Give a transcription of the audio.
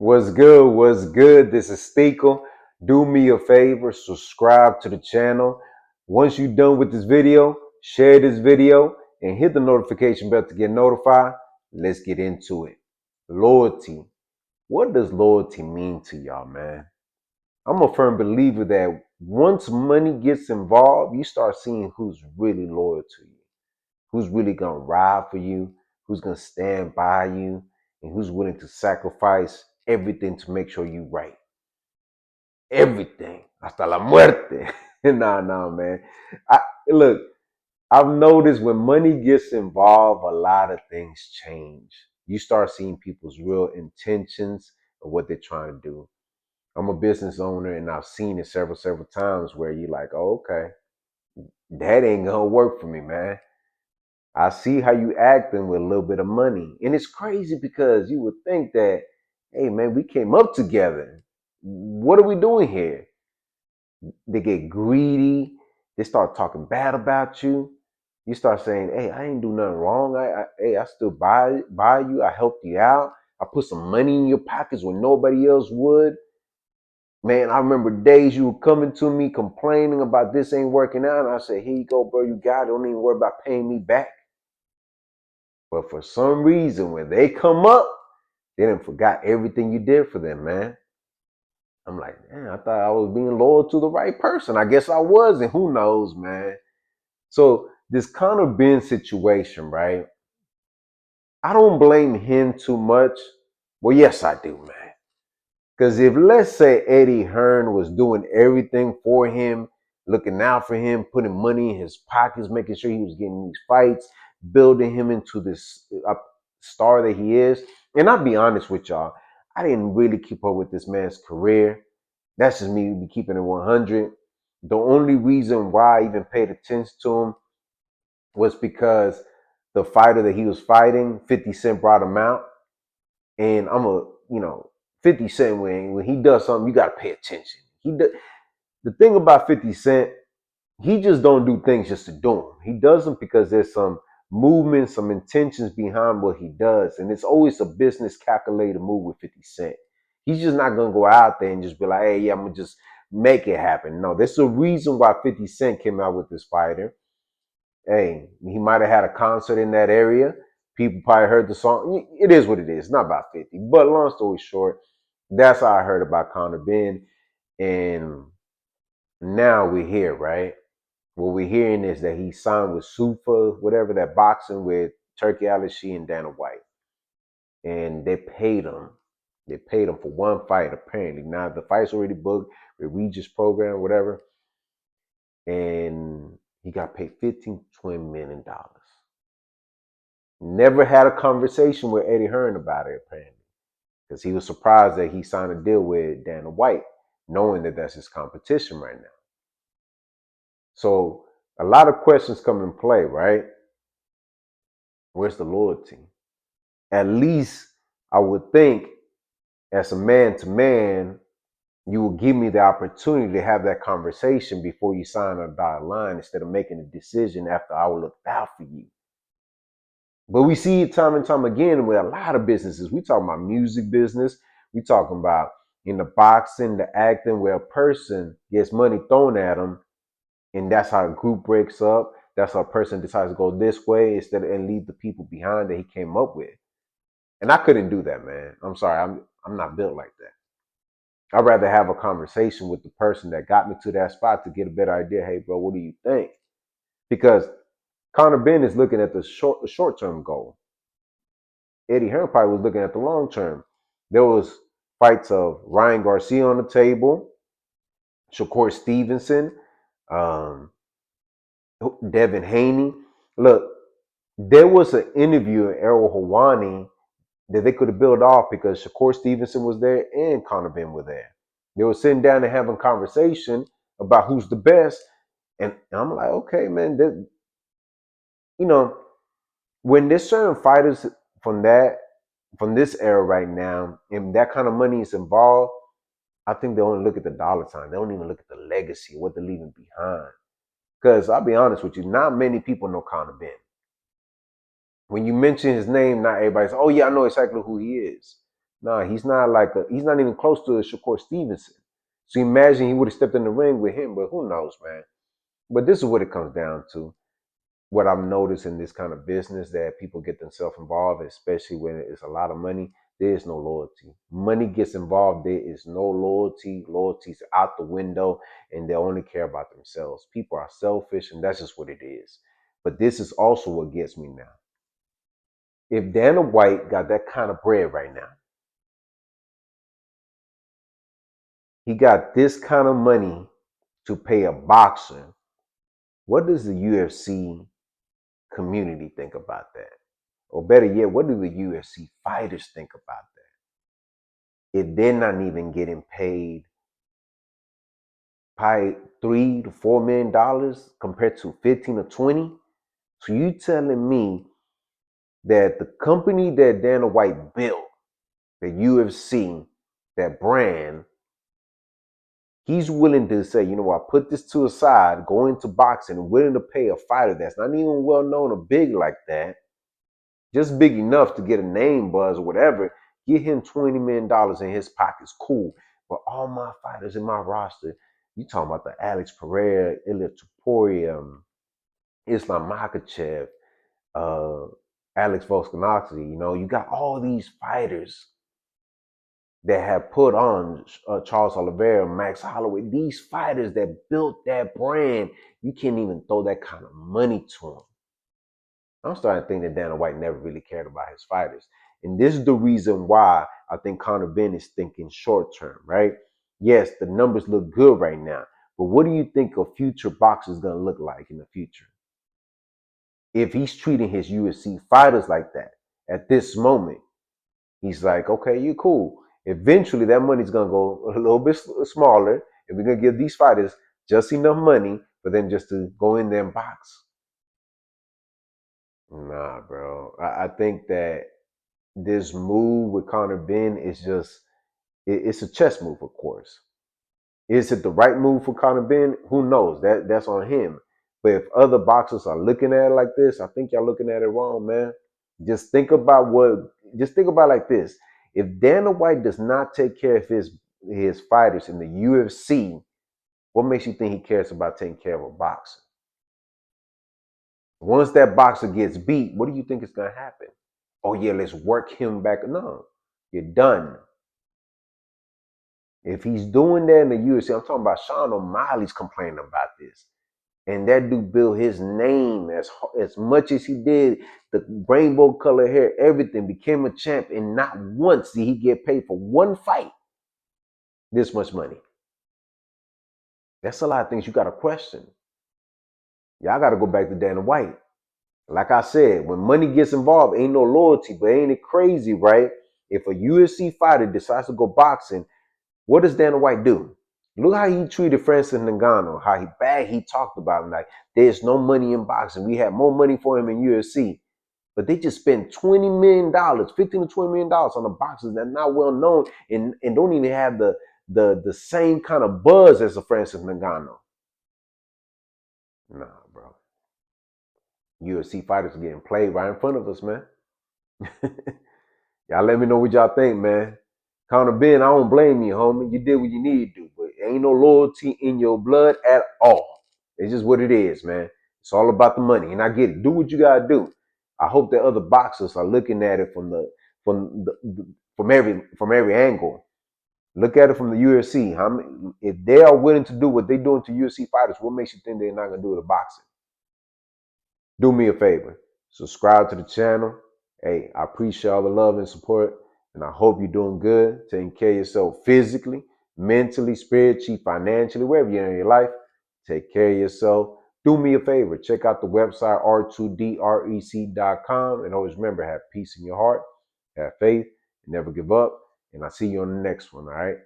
What's good? What's good? This is Steekel. Do me a favor, subscribe to the channel. Once you're done with this video, share this video and hit the notification bell to get notified. Let's get into it. Loyalty. What does loyalty mean to y'all, man? I'm a firm believer that once money gets involved, you start seeing who's really loyal to you, who's really gonna ride for you, who's gonna stand by you, and who's willing to sacrifice everything to make sure you right. Everything, hasta la muerte. Nah, man. Look, I've noticed when money gets involved, a lot of things change. You start seeing people's real intentions of what they're trying to do. I'm a business owner, and I've seen it several times where you're like, oh, okay, that ain't gonna work for me, man. I see how you acting with a little bit of money. And it's crazy because you would think that, hey man, we came up together. What are we doing here? They get greedy. They start talking bad about you. You start saying, hey, I ain't do nothing wrong. Hey, I still buy you. I helped you out. I put some money in your pockets when nobody else would. Man, I remember days you were coming to me complaining about this ain't working out. And I said, here you go, bro. You got it. Don't even worry about paying me back. But for some reason, when they come up, they done forgot everything you did for them, man. I'm like, man, I thought I was being loyal to the right person. I guess I was, and who knows, man. So this Conor Benn situation, right? I don't blame him too much. Well, yes, I do, man. Because if, let's say, Eddie Hearn was doing everything for him, looking out for him, putting money in his pockets, making sure he was getting these fights, building him into this star that he is. And I'll be honest with y'all, I didn't really keep up with this man's career. That's just me be keeping it 100. The only reason why I even paid attention to him was because the fighter that he was fighting, 50 Cent, brought him out. And 50 Cent, when he does something, you got to pay attention. The thing about 50 Cent, he just don't do things just to do them. He does them because there's some movement, some intentions behind what he does. And it's always a business calculated move with 50 Cent. He's just not going to go out there and just be like, hey, yeah, I'm going to just make it happen. No, there's a reason why 50 Cent came out with this fighter. Hey, he might have had a concert in that area. People probably heard the song. It is what it is. It's not about 50. But long story short, that's how I heard about Conor Benn. And now we're here, right? What we're hearing is that he signed with Sufa, whatever, that boxing with Turkey Alishi and Dana White. And they paid him. They paid him for one fight, apparently. Now the fight's already booked, the Regis program, whatever. And he got paid $15-20 million. Never had a conversation with Eddie Hearn about it, apparently. Because he was surprised that he signed a deal with Dana White, knowing that that's his competition right now. So a lot of questions come in play, right? Where's the loyalty? At least I would think, as a man to man, you will give me the opportunity to have that conversation before you sign a dotted line instead of making a decision after I will look out for you. But we see it time and time again with a lot of businesses. We talking about music business. We talking about in the boxing, the acting, where a person gets money thrown at them, and that's how a group breaks up. That's how a person decides to go this way instead of and leave the people behind that he came up with. And I couldn't do that, man. I'm sorry. I'm not built like that. I'd rather have a conversation with the person that got me to that spot to get a better idea. Hey, bro, what do you think? Because Conor Benn is looking at the short-term goal. Eddie Hearn probably was looking at the long term. There was fights of Ryan Garcia on the table, Shakur Stevenson, Devin Haney. Look, there was an interview in Errol Hawani that they could have built off because Shakur Stevenson was there and Conor Benn were there. They were sitting down and having a conversation about who's the best. And I'm like, okay, man, when there's certain fighters from this era right now, and that kind of money is involved, I think they only look at the dollar sign. They don't even look at the legacy, what they're leaving behind. Because I'll be honest with you, not many people know Conor Benn. When you mention his name, not everybody's, oh yeah, I know exactly who he is. Nah, he's not even close to a Shakur Stevenson. So imagine he would have stepped in the ring with him, but who knows, man. But this is what it comes down to. What I've noticed in this kind of business that people get themselves involved, especially when it's a lot of money, there is no loyalty. Money gets involved, there is no loyalty. Loyalty's out the window, and they only care about themselves. People are selfish, and that's just what it is. But this is also what gets me now. If Dana White got that kind of bread right now, he got this kind of money to pay a boxer, what does the UFC community think about that? Or better yet, what do the UFC fighters think about that? If they're not even getting paid probably $3 to $4 million compared to 15 or 20. So you telling me that the company that Dana White built, the UFC, that brand, he's willing to say, you know what, put this to a side, go into boxing, and willing to pay a fighter that's not even well known or big like that, just big enough to get a name buzz or whatever, get him $20 million in his pockets, cool. But all my fighters in my roster, you talking about the Alex Pereira, Ilya Topuria, Islam Makhachev, uh, Alex Volkanovski, you got all these fighters that have put on Charles Oliveira, Max Holloway, these fighters that built that brand, you can't even throw that kind of money to them. I'm starting to think that Dana White never really cared about his fighters. And this is the reason why I think Conor Benn is thinking short term, right? Yes, the numbers look good right now, but what do you think a future boxer is going to look like in the future? If he's treating his UFC fighters like that at this moment, he's like, okay, you're cool. Eventually, that money's going to go a little bit smaller, and we're going to give these fighters just enough money for them just to go in there and box. Nah, bro. I think that this move with Conor Benn is just it's a chess move, of course. Is it the right move for Conor Benn? Who knows? That's on him. But if other boxers are looking at it like this, I think y'all looking at it wrong, man. Just think about it like this. If Dana White does not take care of his fighters in the UFC, what makes you think he cares about taking care of a boxer? Once that boxer gets beat, what do you think is gonna happen? Oh yeah, let's work him back. No, you're done. If he's doing that in the UFC, I'm talking about Sean O'Malley's complaining about this. And that dude built his name as much as he did, the rainbow color hair, everything, became a champ, and not once did he get paid for one fight this much money. That's a lot of things you got to question. Y'all got to go back to Dana White. Like I said, when money gets involved, ain't no loyalty, but ain't it crazy, right? If a UFC fighter decides to go boxing, what does Dana White do? Look how he treated Francis Ngannou, how bad he talked about him. Like, there's no money in boxing. We had more money for him in UFC. But they just spent $20 million, $15 to $20 million on the boxers that are not well known and don't even have the same kind of buzz as a Francis Ngannou. Nah, bro. UFC fighters are getting played right in front of us, man. Y'all let me know what y'all think, man. Conor Benn, I don't blame you, homie. You did what you need to do, but ain't no loyalty in your blood at all. It's just what it is, man. It's all about the money, and I get it. Do what you gotta do. I hope that other boxers are looking at it from every angle. Look at it from the UFC. If they are willing to do what they're doing to UFC fighters, what makes you think they're not gonna do it to boxing? Do me a favor. Subscribe to the channel. Hey, I appreciate all the love and support, and I hope you're doing good, taking care of yourself physically, mentally, spiritually, financially, wherever you're in your life. Take care of yourself. Do me a favor. Check out the website, r2drec.com. And always remember, have peace in your heart, have faith, and never give up. And I'll see you on the next one, all right?